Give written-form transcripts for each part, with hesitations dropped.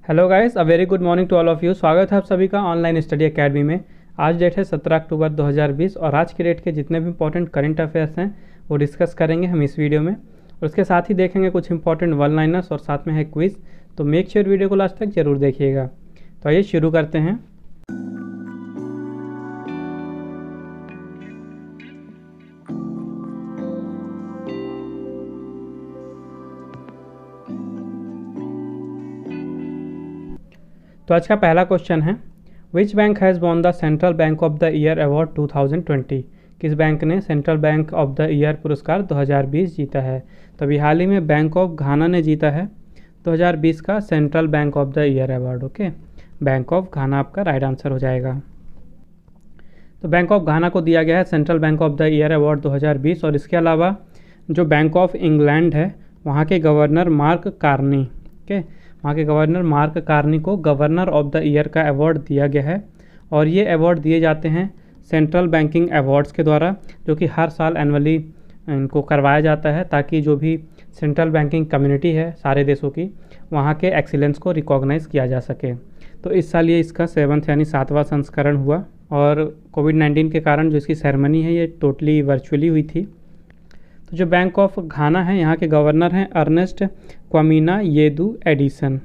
Hello guys, a very good morning to all of you. स्वागत है आप सभी का ऑनलाइन स्टडी एकेडमी में। आज डेट है 17 अक्टूबर 2020 और आज की डेट के जितने भी इंपॉर्टेंट करंट अफेयर्स हैं वो डिस्कस करेंगे हम इस वीडियो में। और उसके साथ ही देखेंगे कुछ इंपॉर्टेंट वन लाइनर्स और साथ में है क्विज। तो मेक श्योर वीडियो को लास्ट तक जरूर देखिएगा। तो आइए शुरू करते हैं। तो आज का पहला क्वेश्चन है, which bank has won the central bank of the year award 2020। किस बैंक ने central bank of the year पुरस्कार 2020 जीता है। तो अभी हाल ही में बैंक ऑफ घाना ने जीता है 2020 का central bank of the year award. Okay, bank of घाना आपका राइट आंसर हो जाएगा। तो बैंक ऑफ घाना को दिया गया है central bank of the year award 2020। और इसके अलावा जो बैंक ऑफ इंग्लैंड है वहाँ के गवर्नर मार्क कार्नी, ओके, वहाँ के गवर्नर मार्क कार्नी को गवर्नर ऑफ द ईयर का अवार्ड दिया गया है। और ये अवार्ड दिए जाते हैं सेंट्रल बैंकिंग अवार्ड्स के द्वारा, जो कि हर साल एनुअली इनको करवाया जाता है ताकि जो भी सेंट्रल बैंकिंग कम्युनिटी है सारे देशों की, वहाँ के एक्सीलेंस को रिकॉग्नाइज़ किया जा सके। तो इस साल ये इसका 7वां यानी 7वां संस्करण हुआ। और कोविड-19 के कारण जो इसकी सेरेमनी है ये टोटली वर्चुअली हुई थी। तो जो बैंक ऑफ घाना है यहाँ के गवर्नर हैं Ernest Kwamina Yeadu Addison.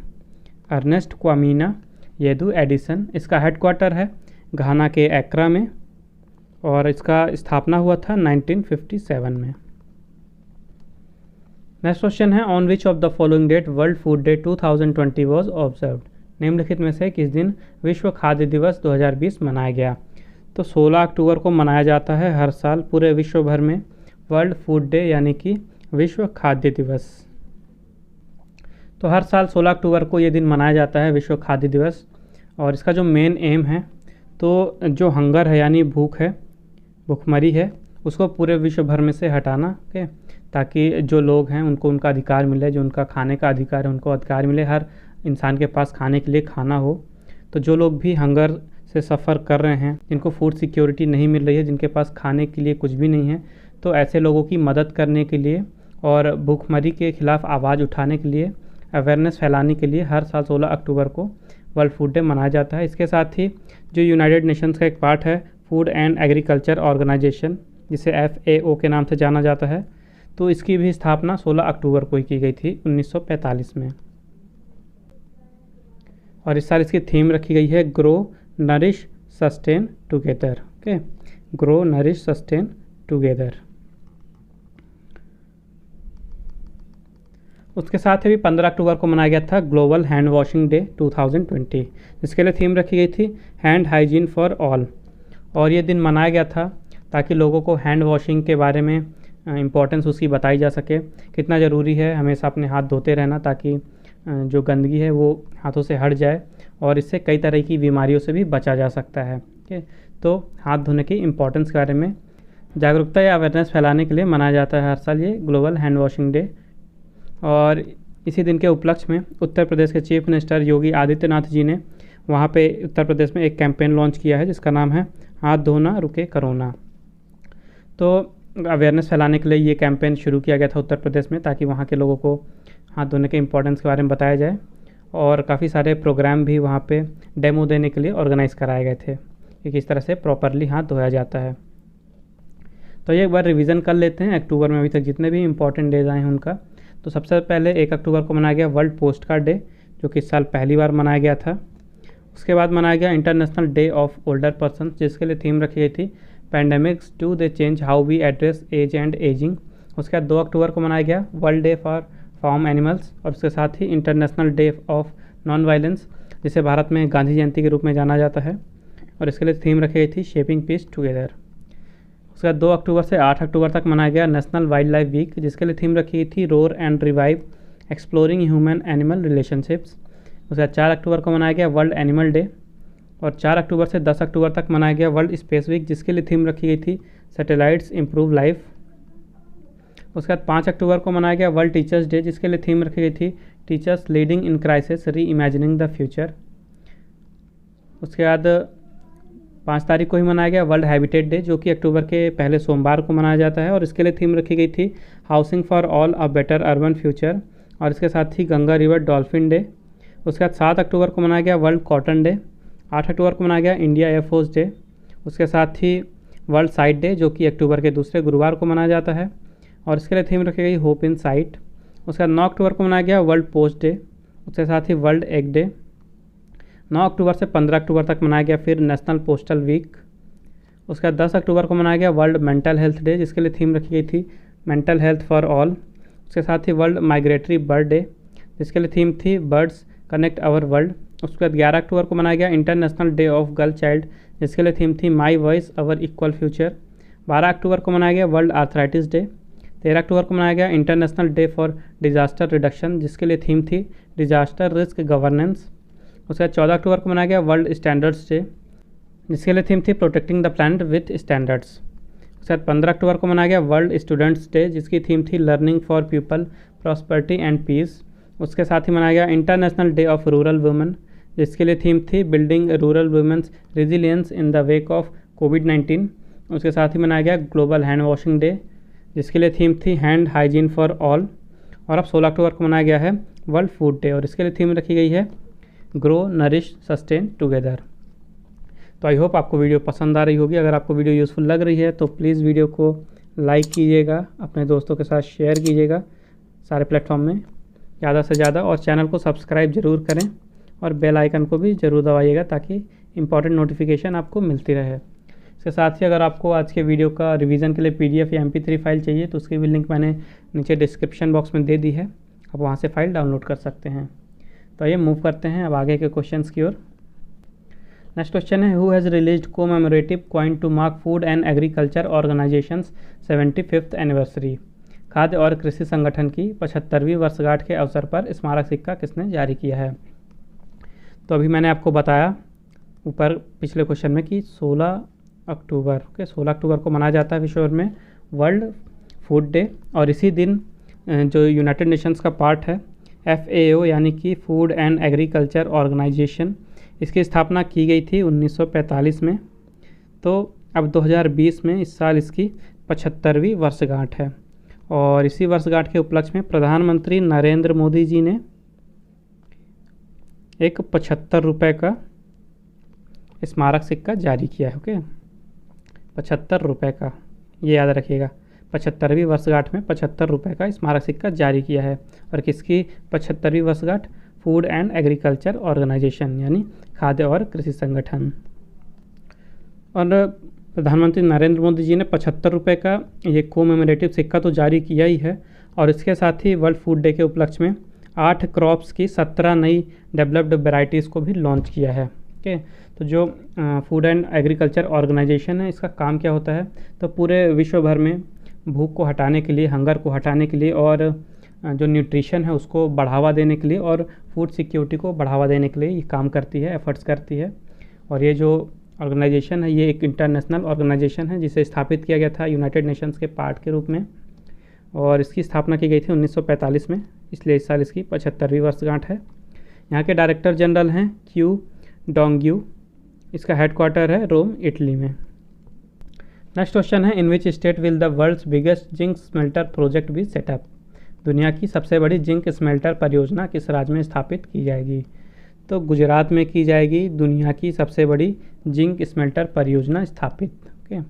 Ernest Kwamina Yeadu Addison. इसका हेडक्वार्टर है घाना के एक्रा में और इसका स्थापना हुआ था 1957 में। नेक्स्ट क्वेश्चन है, on which of the following date world food day 2020 was observed. निम्नलिखित में से किस दिन विश्व खाद्य दिवस 2020 मनाया गया। तो 16 अक्टूबर को मनाया जाता है हर साल पूरे विश्व भर में वर्ल्ड फूड डे यानी कि विश्व खाद्य दिवस। तो हर साल 16 अक्टूबर को ये दिन मनाया जाता है विश्व खाद्य दिवस। और इसका जो मेन एम है तो जो हंगर है यानी भूख है, भूखमरी है, उसको पूरे विश्व भर में से हटाना, ओके, ताकि जो लोग हैं उनको उनका अधिकार मिले, जो उनका खाने का अधिकार है उनको अधिकार मिले, हर इंसान के पास खाने के लिए खाना हो। तो जो लोग भी हंगर से सफ़र कर रहे हैं, जिनको फूड सिक्योरिटी नहीं मिल रही है, जिनके पास खाने के लिए कुछ भी नहीं है, तो ऐसे लोगों की मदद करने के लिए और भूखमरी के खिलाफ आवाज़ उठाने के लिए, अवेयरनेस फैलाने के लिए हर साल 16 अक्टूबर को वर्ल्ड फूड डे मनाया जाता है। इसके साथ ही जो यूनाइटेड नेशंस का एक पार्ट है फूड एंड एग्रीकल्चर ऑर्गेनाइजेशन, जिसे FAO के नाम से जाना जाता है, तो इसकी भी स्थापना 16 अक्टूबर को ही की गई थी 1945 में। और इस साल इसकी थीम रखी गई है grow nourish sustain together. Okay, grow nourish sustain together. उसके साथ ही 15 अक्टूबर को मनाया गया था ग्लोबल हैंड वॉशिंग डे 2020, जिसके लिए थीम रखी गई थी हैंड हाइजीन फॉर ऑल। और ये दिन मनाया गया था ताकि लोगों को हैंड वॉशिंग के बारे में इम्पोर्टेंस उसकी बताई जा सके, कितना ज़रूरी है हमेशा अपने हाथ धोते रहना ताकि जो गंदगी है वो हाथों से हट जाए और इससे कई तरह की बीमारियों से भी बचा जा सकता है। ओके, तो हाथ धोने की इम्पोर्टेंस के बारे में जागरूकता या अवेयरनेस फैलाने के लिए मनाया जाता है हर साल ये ग्लोबल हैंड वॉशिंग डे। और इसी दिन के उपलक्ष्य में उत्तर प्रदेश के चीफ मिनिस्टर योगी आदित्यनाथ जी ने वहाँ पे उत्तर प्रदेश में एक कैंपेन लॉन्च किया है जिसका नाम है हाथ धोना रुके कोरोना। तो अवेयरनेस फैलाने के लिए ये कैंपेन शुरू किया गया था उत्तर प्रदेश में ताकि वहाँ के लोगों को हाथ धोने के इम्पोर्टेंस के बारे में बताया जाए। और काफ़ी सारे प्रोग्राम भी वहाँ पे डेमो देने के लिए ऑर्गेनाइज़ कराए गए थे कि किस तरह से प्रॉपरली हाथ धोया जाता है। तो ये एक बार रिवीजन कर लेते हैं अक्टूबर में अभी तक जितने भी इंपॉर्टेंट डेज आए हैं उनका। तो सबसे पहले 1 अक्टूबर को मनाया गया वर्ल्ड पोस्ट कार्ड डे, जो कि इस साल पहली बार मनाया गया था। उसके बाद मनाया गया international day of older person, जिसके लिए थीम रखी गई थी pandemics do they change how we address age and ageing. उसके बाद 2 अक्टूबर को मनाया गया world day for farm animals और उसके साथ ही international day of non violence, जिसे भारत में गांधी जयंती के रूप में जाना जाता है। और इसके लिए थीम रखी गई थी शेपिंग पीस टुगेदर। उसके बाद 2 अक्टूबर से 8 अक्टूबर तक मनाया गया नेशनल वाइल्ड लाइफ वीक, जिसके लिए थीम रखी गई थी roar and revive exploring human animal relationships. उसके बाद 4 अक्टूबर को मनाया गया वर्ल्ड एनिमल डे। और 4 अक्टूबर से 10 अक्टूबर तक मनाया गया वर्ल्ड स्पेस वीक, जिसके लिए थीम रखी गई थी सैटेलाइट्स इम्प्रूव लाइफ। उसके बाद 5 अक्टूबर को मनाया गया वर्ल्ड टीचर्स डे, जिसके लिए थीम रखी गई थी टीचर्स लीडिंग इन क्राइसिस री इमेजिनिंग द फ्यूचर। उसके बाद 5 तारीख को ही मनाया गया वर्ल्ड हैबिटेट डे, जो कि अक्टूबर के पहले सोमवार को मनाया जाता है। और इसके लिए थीम रखी गई थी housing for all a better urban future. और इसके साथ ही गंगा रिवर डॉल्फिन डे उसके बाद 7 अक्टूबर को मनाया गया वर्ल्ड कॉटन डे। 8 अक्टूबर को मनाया गया इंडिया एयरफोर्स डे। उसके साथ ही वर्ल्ड साइट डे जो कि अक्टूबर के दूसरे गुरुवार को मनाया जाता है और इसके लिए थीम रखी गई होप इन साइट। उसके बाद 9 अक्टूबर को मनाया गया वर्ल्ड पोस्ट डे। उसके साथ ही वर्ल्ड एग डे। 9 अक्टूबर से 15 अक्टूबर तक मनाया गया फिर नेशनल पोस्टल वीक। उसके बाद 10 अक्टूबर को मनाया गया वर्ल्ड मेंटल हेल्थ डे जिसके लिए थीम रखी गई थी मेंटल हेल्थ फॉर ऑल। उसके साथ ही वर्ल्ड माइग्रेटरी बर्ड डे जिसके लिए थीम थी बर्ड्स कनेक्ट आवर वर्ल्ड। उसके बाद 11 अक्टूबर को मनाया गया international day of girl child जिसके लिए थीम थी my voice our equal future. 12 अक्टूबर को मनाया गया वर्ल्ड आर्थराइटिस डे। 13 अक्टूबर को मनाया गया international day for disaster reduction जिसके लिए थीम थी डिजास्टर रिस्क गवर्नेंस। उसके बाद 14 अक्टूबर को मनाया गया वर्ल्ड स्टैंडर्ड्स डे जिसके लिए थीम थी protecting the planet with standards. उसके बाद 15 अक्टूबर को मनाया गया वर्ल्ड स्टूडेंट्स डे जिसकी थीम थी learning for people prosperity and peace. उसके साथ ही मनाया गया international day of rural women जिसके लिए थीम थी building rural women's resilience in the wake of कोविड-19। उसके साथ ही मनाया गया ग्लोबल हैंड वॉशिंग डे जिसके लिए थीम थी हैंड हाइजीन फॉर ऑल। और अब 16 अक्टूबर को मनाया गया है वर्ल्ड फूड डे और इसके लिए थीम रखी गई है ग्रो नरिश सस्टेन टुगेदर। तो आई होप आपको वीडियो पसंद आ रही होगी। अगर आपको वीडियो यूज़फुल लग रही है तो प्लीज़ वीडियो को लाइक कीजिएगा, अपने दोस्तों के साथ शेयर कीजिएगा सारे प्लेटफॉर्म में ज़्यादा से ज़्यादा, और चैनल को सब्सक्राइब ज़रूर करें और बेल आइकन को भी ज़रूर दबाइएगा ताकि इंपॉर्टेंट नोटिफिकेशन आपको मिलती रहे। इसके साथ ही अगर आपको आज के वीडियो का रिवीजन के लिए PDF या MP3 फाइल चाहिए तो उसकी भी लिंक मैंने नीचे डिस्क्रिप्शन बॉक्स में दे दी है, आप वहाँ से फाइल डाउनलोड कर सकते हैं। तो आइए मूव करते हैं अब आगे के क्वेश्चंस की ओर। नेक्स्ट क्वेश्चन है who has released commemorative coin to mark food and agriculture organisation's 75th anniversary. खाद्य और कृषि संगठन की 75वीं वर्षगांठ के अवसर पर स्मारक सिक्का किसने जारी किया है। तो अभी मैंने आपको बताया ऊपर पिछले क्वेश्चन में कि 16 अक्टूबर को मनाया जाता है विश्व भर में वर्ल्ड फूड डे। और इसी दिन जो यूनाइटेड नेशंस का पार्ट है FAO यानी कि फूड एंड एग्रीकल्चर ऑर्गेनाइजेशन, इसकी स्थापना की गई थी 1945 में। तो अब 2020 में इस साल इसकी 75वीं वर्षगांठ है और इसी वर्षगांठ के उपलक्ष्य में प्रधानमंत्री नरेंद्र मोदी जी ने एक 75 रुपये का स्मारक सिक्का जारी किया है। ओके, 75 रुपये का, ये याद रखिएगा, 75वीं वर्षगांठ में 75 रुपये का स्मारक सिक्का जारी किया है। और किसकी 75वीं वर्षगांठ? फूड एंड एग्रीकल्चर ऑर्गेनाइजेशन यानी खाद्य और कृषि संगठन। और प्रधानमंत्री नरेंद्र मोदी जी ने 75 रुपये का ये कोमेमोरेटिव सिक्का तो जारी किया ही है और इसके साथ ही वर्ल्ड फूड डे के उपलक्ष्य में 8 क्रॉप्स की 17 नई डेवलप्ड वेराइटीज़ को भी लॉन्च किया है। ओके, तो जो फूड एंड एग्रीकल्चर ऑर्गेनाइजेशन है इसका काम क्या होता है, तो पूरे विश्व भर में भूख को हटाने के लिए, हंगर को हटाने के लिए और जो न्यूट्रिशन है उसको बढ़ावा देने के लिए और फूड सिक्योरिटी को बढ़ावा देने के लिए ये काम करती है, एफर्ट्स करती है। और ये जो ऑर्गेनाइजेशन है ये एक इंटरनेशनल ऑर्गेनाइजेशन है जिसे स्थापित किया गया था यूनाइटेड नेशंस के पार्ट के रूप में और इसकी स्थापना की गई थी 1945 में, इसलिए इस साल इसकी 75वीं वर्षगांठ है। यहाँ के डायरेक्टर जनरल हैं क्यू डोंग्यू, इसका हेडक्वार्टर है रोम, इटली में। नेक्स्ट क्वेश्चन है in which state will the world's biggest zinc smelter project be set up. दुनिया की सबसे बड़ी जिंक स्मेल्टर परियोजना किस राज्य में स्थापित की जाएगी। तो गुजरात में की जाएगी दुनिया की सबसे बड़ी जिंक स्मेल्टर परियोजना स्थापित। ओके,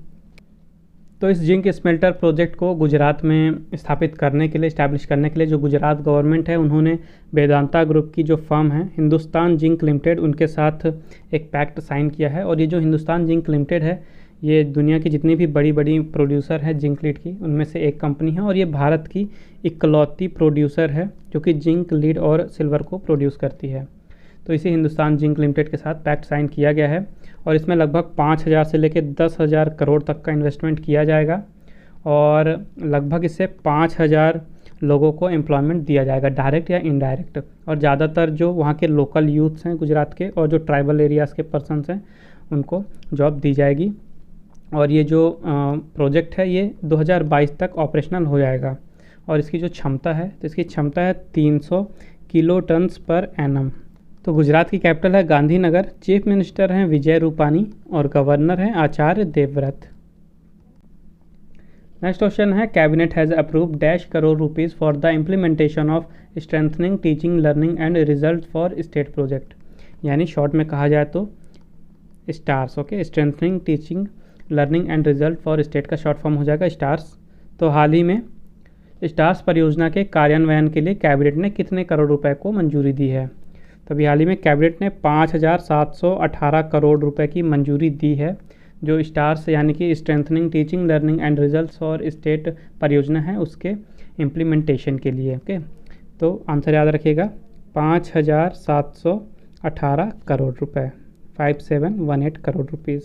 तो इस जिंक स्मेल्टर प्रोजेक्ट को गुजरात में स्थापित करने के लिए, इस्टेब्लिश करने के लिए जो गुजरात गवर्नमेंट है उन्होंने वेदांता ग्रुप की जो फर्म है हिंदुस्तान जिंक लिमिटेड, उनके साथ एक पैक्ट साइन किया है। और ये जो हिंदुस्तान जिंक लिमिटेड है ये दुनिया की जितनी भी बड़ी बड़ी प्रोड्यूसर है जिंक लीड की उनमें से एक कंपनी है और ये भारत की इकलौती प्रोड्यूसर है जो कि जिंक लीड और सिल्वर को प्रोड्यूस करती है। तो इसी हिंदुस्तान जिंक लिमिटेड के साथ पैक्ट साइन किया गया है और इसमें लगभग 5,000 से लेकर 10,000 करोड़ तक का इन्वेस्टमेंट किया जाएगा और लगभग इससे 5,000 लोगों को एम्प्लॉयमेंट दिया जाएगा, डायरेक्ट या इनडायरेक्ट। और ज़्यादातर जो वहाँ के लोकल यूथ्स हैं गुजरात के और जो ट्राइबल एरियाज़ के पर्सनस हैं उनको जॉब दी जाएगी। और ये जो प्रोजेक्ट है ये 2022 तक ऑपरेशनल हो जाएगा और इसकी जो क्षमता है तो इसकी क्षमता है 300 किलो टन्स पर एनम। तो गुजरात की कैपिटल है गांधीनगर, चीफ मिनिस्टर हैं विजय रूपानी और गवर्नर हैं आचार्य देवव्रत। नेक्स्ट क्वेश्चन है cabinet has approve dash crore rupees for the implementation of strengthening teaching learning and result for state project, यानी शॉर्ट में कहा जाए तो stars. Okay, strengthening teaching learning and result for state का शॉर्ट फॉर्म हो जाएगा stars. तो हाल ही में स्टार्स परियोजना के कार्यान्वयन के लिए कैबिनेट ने कितने करोड़ रुपए को मंजूरी दी है? तो अभी हाल ही में कैबिनेट ने 5,718 करोड़ रुपए की मंजूरी दी है जो स्टार्स यानी कि strengthening teaching learning and results और स्टेट परियोजना है उसके इम्प्लीमेंटेशन के लिए। ओके, तो आंसर याद रखिएगा 5,718 करोड़ रुपए, 5718 करोड़ रुपीज़।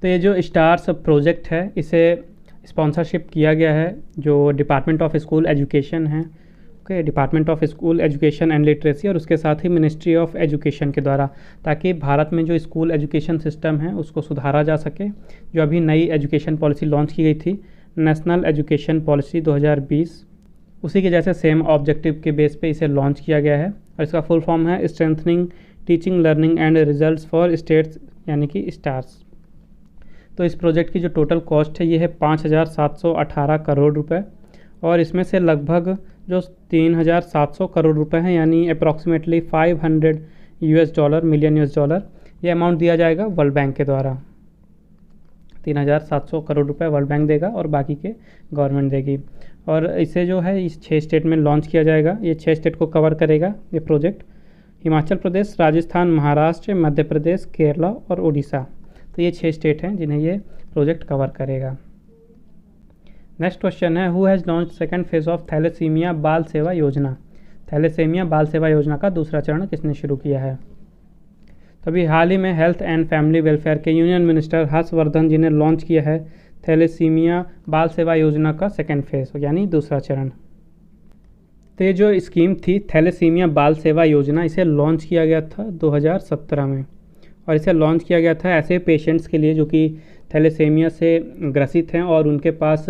तो ये जो स्टार्स प्रोजेक्ट है इसे स्पॉन्सरशिप किया गया है जो डिपार्टमेंट ऑफ स्कूल एजुकेशन है। Okay, department of school education and literacy और उसके साथ ही मिनिस्ट्री ऑफ एजुकेशन के द्वारा, ताकि भारत में जो स्कूल एजुकेशन सिस्टम है उसको सुधारा जा सके। जो अभी नई एजुकेशन पॉलिसी लॉन्च की गई थी, नेशनल एजुकेशन पॉलिसी 2020, उसी के जैसे सेम ऑब्जेक्टिव के बेस पे इसे लॉन्च किया गया है और इसका फुल फॉर्म है strengthening teaching learning and results for states यानी कि स्टार्स। तो इस प्रोजेक्ट की जो टोटल कॉस्ट है ये है 5,718 करोड़ रुपए और इसमें से लगभग जो 3,700 करोड़ रुपए हैं यानी अप्रॉक्सीमेटली $500 मिलियन ये अमाउंट दिया जाएगा वर्ल्ड बैंक के द्वारा। 3,700 करोड़ रुपए वर्ल्ड बैंक देगा और बाकी के गवर्नमेंट देगी। और इसे जो है इस 6 स्टेट में लॉन्च किया जाएगा। ये 6 स्टेट को कवर करेगा ये प्रोजेक्ट, हिमाचल प्रदेश, राजस्थान, महाराष्ट्र, मध्य प्रदेश, केरला और उड़ीसा। तो ये 6 स्टेट हैं जिन्हें ये प्रोजेक्ट कवर करेगा। नेक्स्ट क्वेश्चन है who has launch second phase of thalassaemia Bal Seva योजना। थैलेसीमिया बाल सेवा योजना का दूसरा चरण किसने शुरू किया है? तो अभी हाल ही में हेल्थ एंड फैमिली वेलफेयर के यूनियन मिनिस्टर हर्षवर्धन जी ने लॉन्च किया है थैलेसीमिया बाल सेवा योजना का सेकंड फेज यानी दूसरा चरण। तो ये जो स्कीम थी थैलेसीमिया बाल सेवा योजना, इसे लॉन्च किया गया था 2017 में और इसे लॉन्च किया गया था ऐसे पेशेंट्स के लिए जो कि थैलेसीमिया से ग्रसित हैं और उनके पास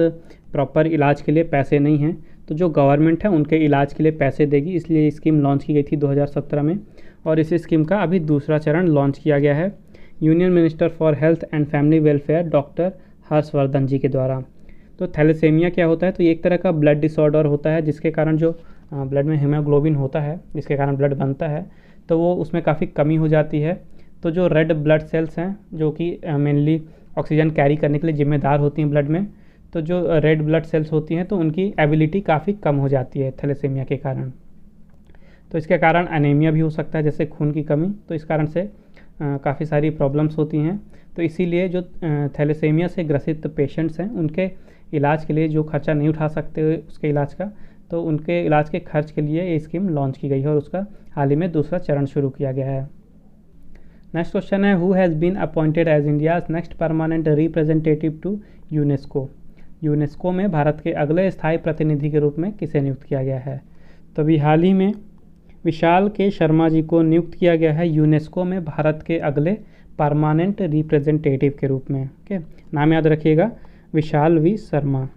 प्रॉपर इलाज के लिए पैसे नहीं हैं। तो जो गवर्नमेंट है उनके इलाज के लिए पैसे देगी, इसलिए स्कीम लॉन्च की गई थी 2017 में और इस स्कीम का अभी दूसरा चरण लॉन्च किया गया है union minister for health and family welfare doctor Harshvardhan ji के द्वारा। तो थैलेसीमिया क्या होता है? तो ये एक तरह का ब्लड डिसऑर्डर होता है जिसके कारण जो ब्लड में हीमोग्लोबिन होता है जिसके कारण ब्लड बनता है तो वो उसमें काफ़ी कमी हो जाती है। तो जो रेड ब्लड सेल्स हैं जो कि मेनली ऑक्सीजन कैरी करने के लिए जिम्मेदार होती हैं ब्लड में, तो जो रेड ब्लड सेल्स होती हैं तो उनकी एबिलिटी काफ़ी कम हो जाती है थैलेसीमिया के कारण। तो इसके कारण एनीमिया भी हो सकता है जैसे खून की कमी। तो इस कारण से काफ़ी सारी प्रॉब्लम्स होती हैं। तो इसीलिए जो थैलेसीमिया से ग्रसित पेशेंट्स हैं उनके इलाज के लिए जो खर्चा नहीं उठा सकते उसके इलाज का, तो उनके इलाज के खर्च के लिए ये स्कीम लॉन्च की गई है और उसका हाल ही में दूसरा चरण शुरू किया गया है। नेक्स्ट क्वेश्चन है who has been appointed as India's next permanent representative to UNESCO. UNESCO में भारत के अगले स्थायी प्रतिनिधि के रूप में किसे नियुक्त किया गया है? तो अभी हाल ही में विशाल के शर्मा जी को नियुक्त किया गया है यूनेस्को में भारत के अगले परमानेंट रिप्रेजेंटेटिव के रूप में। ओके, नाम याद रखिएगा विशाल वी शर्मा।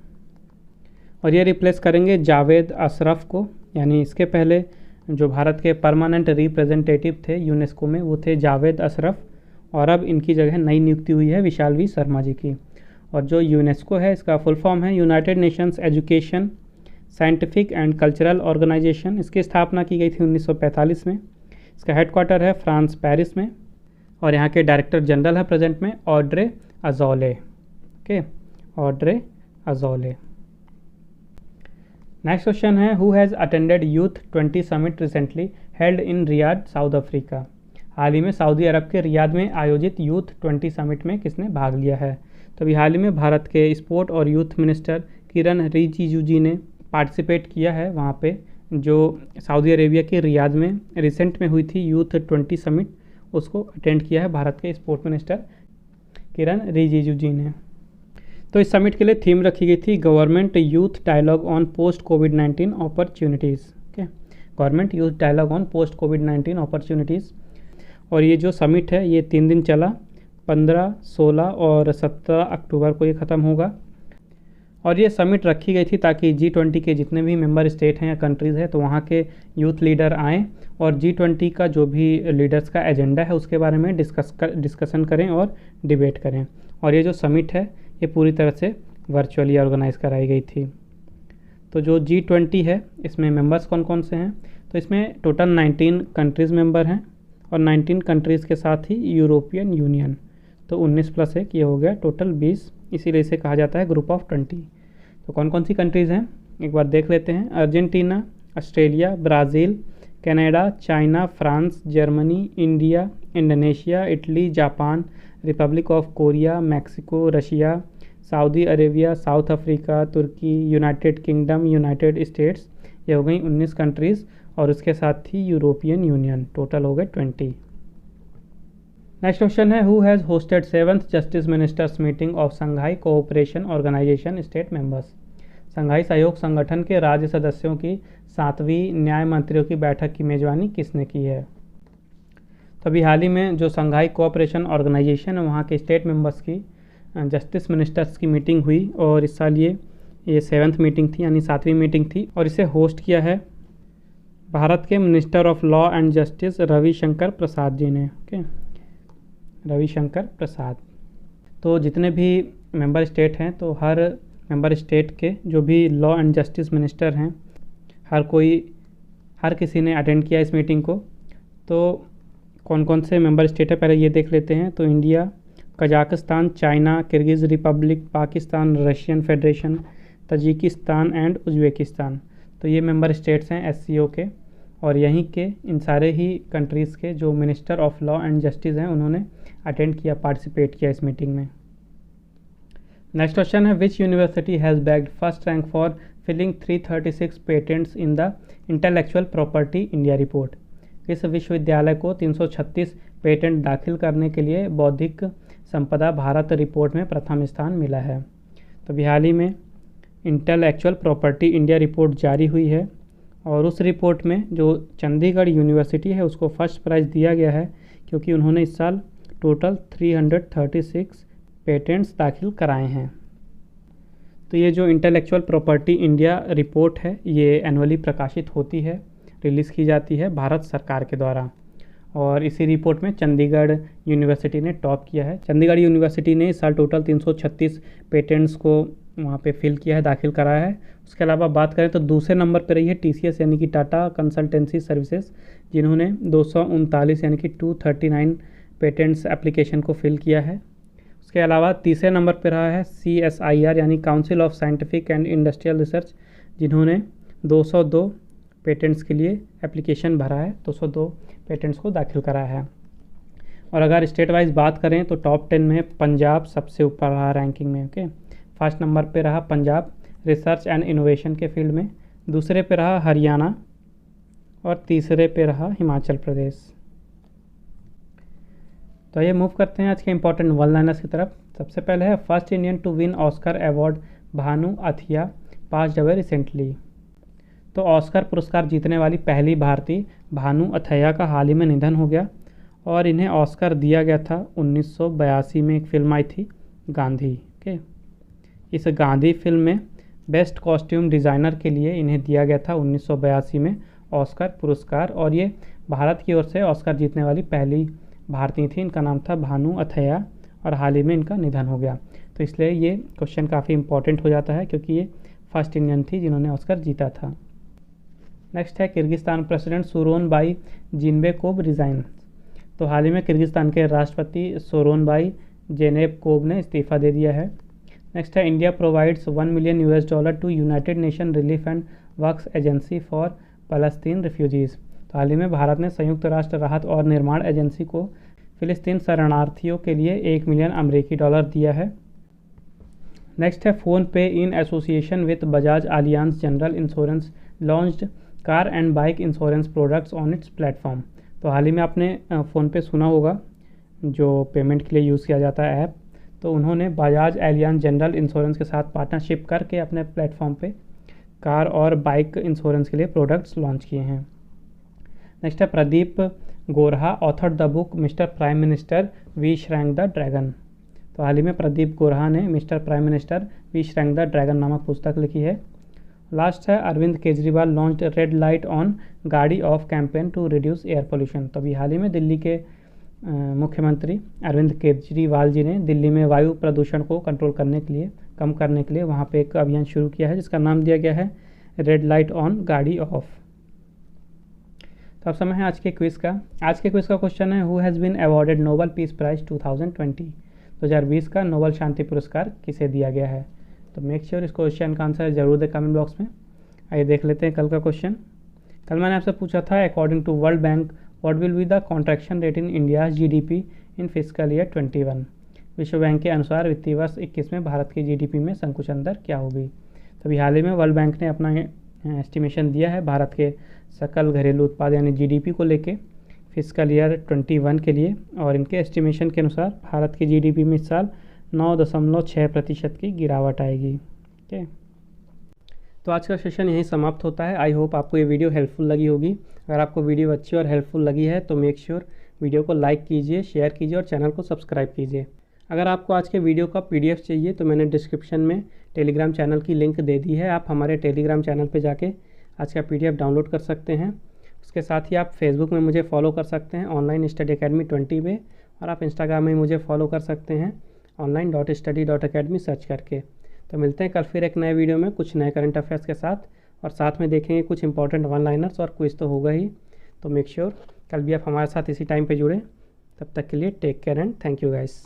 और ये रिप्लेस करेंगे जावेद अशरफ को, यानी इसके पहले जो भारत के परमानेंट रिप्रेजेंटेटिव थे यूनेस्को में वो थे जावेद अशरफ और अब इनकी जगह नई नियुक्ति हुई है विशाल वी शर्मा जी की। और जो यूनेस्को है इसका फुल फॉर्म है united nations education scientific and cultural organisation. इसकी स्थापना की गई थी 1945 में। इसका हेडक्वार्टर है फ्रांस पेरिस में और यहाँ के डायरेक्टर जनरल है प्रेजेंट में Audrey Azoulay. Okay, Audrey Azoulay. Next question है who has attended youth 20 summit recently held in Riyadh South Africa. हाल ही में सऊदी अरब के रियाद में आयोजित यूथ 20 समिट में किसने भाग लिया है? तो अभी हाल ही में भारत के स्पोर्ट और यूथ मिनिस्टर किरण रिजिजू जी ने पार्टिसिपेट किया है वहाँ पे जो सऊदी अरेबिया के रियाद में रिसेंट में हुई थी यूथ 20 समिट, उसको अटेंड किया है भारत के स्पोर्ट मिनिस्टर किरण रिजिजू जी ने। तो इस समिट के लिए थीम रखी गई थी government youth dialogue on post covid opportunities. Okay, government youth dialogue on post covid opportunities. और ये जो समिट है ये 3 दिन चला, 15, 16 और 17 अक्टूबर को ये ख़त्म होगा। और ये समिट रखी गई थी ताकि G20 के जितने भी मेंबर स्टेट हैं या कंट्रीज़ हैं तो वहाँ के यूथ लीडर आएँ और G20 का जो भी लीडर्स का एजेंडा है उसके बारे में डिस्कशन करें और डिबेट करें। और ये जो समिट है ये पूरी तरह से वर्चुअली ऑर्गेनाइज कराई गई थी। तो जो G20 है इसमें मेंबर्स कौन कौन से हैं, तो इसमें टोटल 19 कंट्रीज़ मेंबर हैं और 19 कंट्रीज़ के साथ ही यूरोपियन यूनियन, तो 19 प्लस 1 ये हो गया टोटल 20, इसीलिए इसे कहा जाता है ग्रुप ऑफ 20। तो कौन कौन सी कंट्रीज़ हैं एक बार देख लेते हैं। Argentina, Australia, Brazil, Canada, China, France, Germany, India, Indonesia, Italy, Japan, republic of Korea, Mexico, Russia, Saudi Arabia, South Africa, Turkey, United Kingdom, United States, ये हो गई 19 कंट्रीज़ और उसके साथ ही यूरोपियन यूनियन, टोटल हो गए 20। नेक्स्ट क्वेश्चन है, who has hosted 7th justice ministers meeting of Shanghai cooperation organisation state members. Shanghai सहयोग संगठन के राज्य सदस्यों की 7वीं न्याय मंत्रियों की बैठक की मेजबानी किसने की है। तो अभी हाल ही में जो संघाई कोऑपरेशन ऑर्गेनाइजेशन है वहाँ के स्टेट मेंबर्स की जस्टिस मिनिस्टर्स की मीटिंग हुई और इस साल ये 7th मीटिंग थी यानी 7वीं मीटिंग थी और इसे होस्ट किया है भारत के minister of law and justice Ravishankar Prasad ji ने। ओके, रविशंकर प्रसाद। तो जितने भी मेंबर स्टेट हैं तो हर मेंबर स्टेट के जो भी लॉ एंड जस्टिस मिनिस्टर हैं हर किसी ने अटेंड किया इस मीटिंग को। तो कौन कौन से मेंबर स्टेट है पहले ये देख लेते हैं। तो India, Kazakhstan, China, Kyrgyz Republic, Pakistan, Russian federation, Tajikistan and Uzbekistan. तो ये मेंबर स्टेट्स हैं SCO के और यहीं के इन सारे ही कंट्रीज़ के जो minister of law and justice हैं उन्होंने अटेंड किया, पार्टिसिपेट किया इस मीटिंग में। नेक्स्ट क्वेश्चन है, which university has bagged first rank for filing 336 patents in the intellectual property India report. किस विश्वविद्यालय को 336 पेटेंट दाखिल करने के लिए बौद्धिक संपदा भारत रिपोर्ट में प्रथम स्थान मिला है। तो अभी हाल ही में इंटेलेक्चुअल प्रॉपर्टी इंडिया रिपोर्ट जारी हुई है और उस रिपोर्ट में जो चंडीगढ़ यूनिवर्सिटी है उसको फर्स्ट प्राइज़ दिया गया है क्योंकि उन्होंने इस साल टोटल 336 पेटेंट्स दाखिल कराए हैं। तो ये जो इंटेलेक्चुअल प्रॉपर्टी इंडिया रिपोर्ट है ये एनुअली प्रकाशित होती है, रिलीज़ की जाती है भारत सरकार के द्वारा और इसी रिपोर्ट में चंडीगढ़ यूनिवर्सिटी ने टॉप किया है। चंडीगढ़ यूनिवर्सिटी ने इस साल टोटल 336 पेटेंट्स को वहाँ पे फिल किया है, दाखिल कराया है। उसके अलावा बात करें तो दूसरे नंबर पर रही है TCS यानी कि टाटा कंसल्टेंसी सर्विसेज, जिन्होंने 239 यानी कि 239 पेटेंट्स एप्लीकेशन को फिल किया है। उसके अलावा तीसरे नंबर पर रहा है CSIR यानी council of scientific and industrial research, जिन्होंने 202 पेटेंट्स के लिए एप्लीकेशन भरा है, 202 पेटेंट्स को दाखिल कराया है। और अगर स्टेट वाइज बात करें तो टॉप 10 में पंजाब सबसे ऊपर रहा रैंकिंग में। ओके, फर्स्ट नंबर पे रहा पंजाब रिसर्च एंड इनोवेशन के फील्ड में, दूसरे पे रहा हरियाणा और तीसरे पे रहा हिमाचल प्रदेश। तो ये मूव करते हैं आज के इंपॉर्टेंट वन लाइनर्स की तरफ। सबसे पहले है, first Indian to win Oscar award Bhanu Athaiya passed away recently. तो ऑस्कर पुरस्कार जीतने वाली पहली भारतीय भानु अथैया का हाल ही में निधन हो गया और इन्हें ऑस्कर दिया गया था 1982 में। एक फिल्म आई थी गांधी। ओके, इस गांधी फिल्म में बेस्ट कॉस्ट्यूम डिज़ाइनर के लिए इन्हें दिया गया था 1982 में ऑस्कर पुरस्कार और ये भारत की ओर से ऑस्कर जीतने वाली पहली भारतीय थी। इनका नाम था भानु अथैया और हाल ही में इनका निधन हो गया। तो इसलिए ये क्वेश्चन काफ़ी इंपॉर्टेंट हो जाता है क्योंकि ये फर्स्ट इंडियन थी जिन्होंने ऑस्कर जीता था। नेक्स्ट है, किर्गिस्तान प्रेसिडेंट सूरोनबाई जीनबेकोव रिज़ाइन। तो हाल ही में किर्गिस्तान के राष्ट्रपति सूरोनबाई जेनेबकोव ने इस्तीफ़ा दे दिया है। नेक्स्ट है, India provides $1 million to united nation relief and works agency for फ़लस्तीन रिफ्यूजीज़। तो हाल ही में भारत ने संयुक्त राष्ट्र राहत और निर्माण एजेंसी को फ़िलिस्तीन शरणार्थियों के लिए $1 मिलियन दिया है। नेक्स्ट है, फ़ोन पे in association with Bajaj Allianz general insurance launched car and bike insurance products on it's platform. तो हाल ही में आपने फ़ोन पे सुना होगा जो पेमेंट के लिए यूज़ किया जाता है ऐप, तो उन्होंने बजाज एलियांज जनरल इंश्योरेंस के साथ पार्टनरशिप करके अपने प्लेटफॉर्म पे कार और बाइक इंश्योरेंस के लिए प्रोडक्ट्स लॉन्च किए हैं। नेक्स्ट है, Pradeep Gorha author the book mister prime minister we shrank the dragon. तो हाल ही में प्रदीप गोरहा ने mister prime minister we shrank the dragon नामक पुस्तक लिखी है। लास्ट है, Arvind Kejriwal launched red light on gaadi off campaign to reduce air pollution. तो अभी हाल ही में दिल्ली के मुख्यमंत्री अरविंद केजरीवाल जी ने दिल्ली में वायु प्रदूषण को कंट्रोल करने के लिए कम करने के लिए वहाँ पे एक अभियान शुरू किया है जिसका नाम दिया गया है red light on gaadi of. तो अब समय है आज के क्विज़ का। आज के क्विज़ का क्वेश्चन है who has been awarded Nobel peace prize 2020 का नोबेल शांति पुरस्कार किसे दिया गया है। तो मेक श्योर इस क्वेश्चन का आंसर जरूर दें कमेंट बॉक्स में। आइए देख लेते हैं कल का क्वेश्चन। कल मैंने आपसे पूछा था according to world bank what will be the contraction rate in India GDP in physical year 21। विश्व बैंक के अनुसार वित्तीय वर्ष 21 में भारत की जीडीपी में संकुचन दर क्या होगी। तभी हाल ही में वर्ल्ड बैंक ने अपना एस्टिमेशन दिया है भारत के सकल घरेलू उत्पाद यानी जीडीपी को लेके फिजिकल ईयर 21 के लिए, और इनके एस्टिमेशन के अनुसार भारत की जीडीपी में इस साल 9.6% की गिरावट आएगी। ठीक है, तो आज का सेशन यहीं समाप्त होता है। आई होप आपको ये वीडियो हेल्पफुल लगी होगी। अगर आपको वीडियो अच्छी और हेल्पफुल लगी है तो मेक श्योर वीडियो को लाइक कीजिए, शेयर कीजिए और चैनल को सब्सक्राइब कीजिए। अगर आपको आज के वीडियो का पीडीएफ चाहिए तो मैंने डिस्क्रिप्शन में टेलीग्राम चैनल की लिंक दे दी है। आप हमारे टेलीग्राम चैनल पे जाके आज का पीडीएफ डाउनलोड कर सकते हैं। उसके साथ ही आप फेसबुक में मुझे फॉलो कर सकते हैं ऑनलाइन स्टडी अकेडमी 20 पे, और आप इंस्टाग्राम में मुझे फॉलो कर सकते हैं online.study.academy सर्च करके। तो मिलते हैं कल फिर एक नए वीडियो में कुछ नए करंट अफेयर्स के साथ, और साथ में देखेंगे कुछ इंपॉर्टेंट वन लाइनर्स और क्विज तो होगा ही। तो मेक श्योर कल भी आप हमारे साथ इसी टाइम पे जुड़े। तब तक के लिए take care and thank you guys.